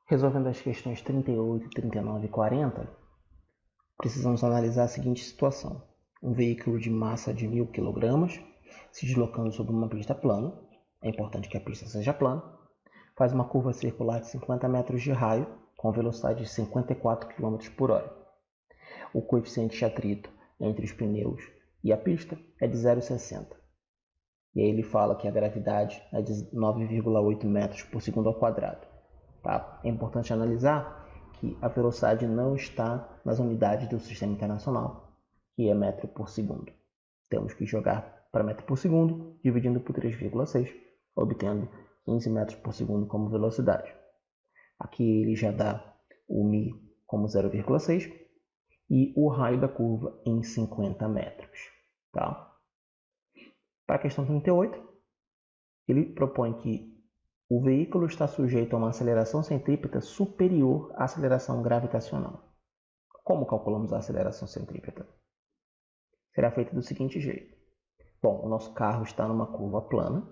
Resolvendo as questões 38, 39 e 40, precisamos analisar a seguinte situação. Um veículo de massa de 1.000 kg se deslocando sobre uma pista plana, é importante que a pista seja plana, faz uma curva circular de 50 metros de raio com velocidade de 54 km por hora. O coeficiente de atrito entre os pneus e a pista é de 0,60. E aí ele fala que a gravidade é de 9,8 metros por segundo ao quadrado. Tá? É importante analisar que a velocidade não está nas unidades do sistema internacional, que é metro por segundo. Temos que jogar para metro por segundo, dividindo por 3,6, obtendo 15 metros por segundo como velocidade. Aqui ele já dá o μ como 0,6 e o raio da curva em 50 metros. Tá? Para a questão 38, ele propõe que o veículo está sujeito a uma aceleração centrípeta superior à aceleração gravitacional. Como calculamos a aceleração centrípeta? Será feito do seguinte jeito. Bom, o nosso carro está numa curva plana.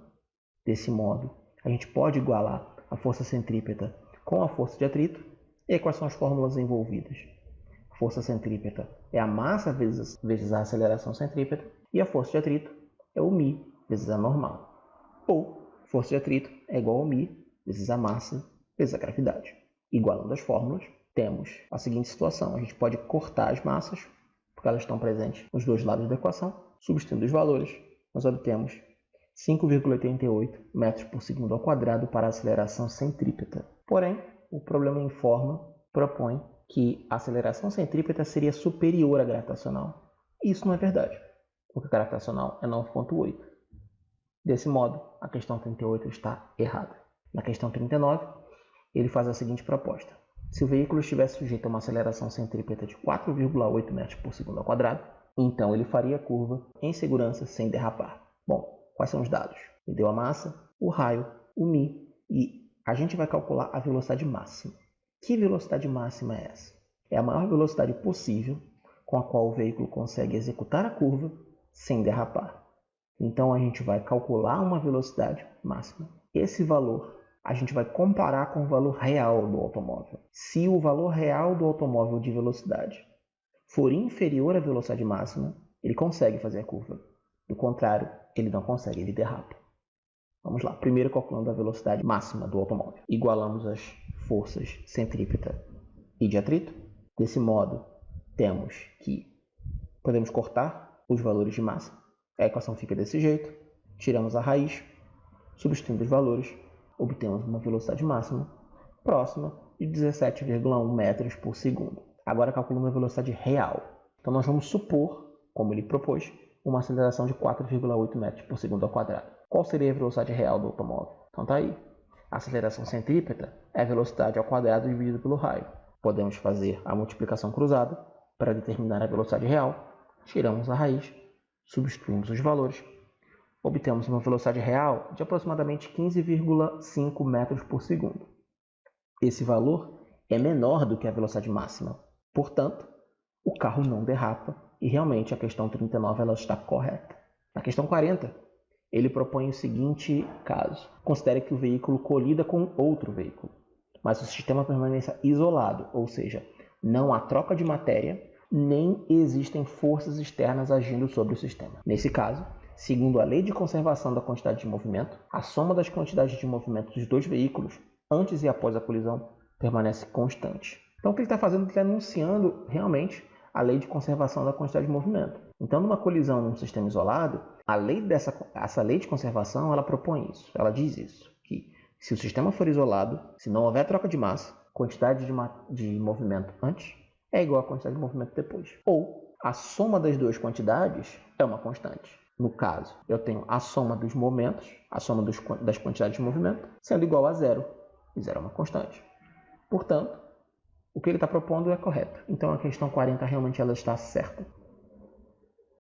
Desse modo, a gente pode igualar a força centrípeta com a força de atrito. E quais são as fórmulas envolvidas? A força centrípeta é a massa vezes a aceleração centrípeta. E a força de atrito é o μ vezes a normal. Ou força de atrito é igual ao μ vezes a massa vezes a gravidade. Igualando as fórmulas, temos a seguinte situação. A gente pode cortar as massas, porque elas estão presentes nos dois lados da equação. Substituindo os valores, nós obtemos 5,88 metros por segundo ao quadrado para a aceleração centrípeta. Porém, o problema em forma propõe que a aceleração centrípeta seria superior à gravitacional. Isso não é verdade, porque a gravitacional é 9,8. Desse modo, a questão 38 está errada. Na questão 39, ele faz a seguinte proposta. Se o veículo estivesse sujeito a uma aceleração centrípeta de 4,8 metros por segundo ao quadrado, então ele faria a curva em segurança sem derrapar. Bom, quais são os dados? Ele deu a massa, o raio, o μ e a gente vai calcular a velocidade máxima. Que velocidade máxima é essa? É a maior velocidade possível com a qual o veículo consegue executar a curva sem derrapar. Então a gente vai calcular uma velocidade máxima. Esse valor a gente vai comparar com o valor real do automóvel. Se o valor real do automóvel de velocidade for inferior à velocidade máxima, ele consegue fazer a curva. Do contrário, ele não consegue, ele derrapa. Vamos lá, primeiro calculando a velocidade máxima do automóvel. Igualamos as forças centrípeta e de atrito. Desse modo, temos que podemos cortar os valores de massa. A equação fica desse jeito. Tiramos a raiz, substituindo os valores, obtemos uma velocidade máxima próxima de 17,1 metros por segundo. Agora calculamos a velocidade real. Então nós vamos supor, como ele propôs, uma aceleração de 4,8 metros por segundo ao quadrado. Qual seria a velocidade real do automóvel? Então está aí. A aceleração centrípeta é a velocidade ao quadrado dividido pelo raio. Podemos fazer a multiplicação cruzada para determinar a velocidade real. Tiramos a raiz, substituímos os valores. Obtemos uma velocidade real de aproximadamente 15,5 metros por segundo. Esse valor é menor do que a velocidade máxima. Portanto, o carro não derrapa e realmente a questão 39 ela está correta. Na questão 40, ele propõe o seguinte caso. Considere que o veículo colida com outro veículo, mas o sistema permaneça isolado, ou seja, não há troca de matéria, nem existem forças externas agindo sobre o sistema. Nesse caso, segundo a lei de conservação da quantidade de movimento, a soma das quantidades de movimento dos dois veículos, antes e após a colisão, permanece constante. Então, o que ele está fazendo? Ele está anunciando realmente a lei de conservação da quantidade de movimento. Então, numa colisão num sistema isolado, essa lei de conservação ela propõe isso. Ela diz isso, que se o sistema for isolado, se não houver troca de massa, a quantidade de movimento antes é igual à quantidade de movimento depois. Ou a soma das duas quantidades é uma constante. No caso, eu tenho a soma dos momentos, a soma das quantidades de movimento, sendo igual a zero. E zero é uma constante. Portanto, o que ele está propondo é correto. Então a questão 40 realmente ela está certa.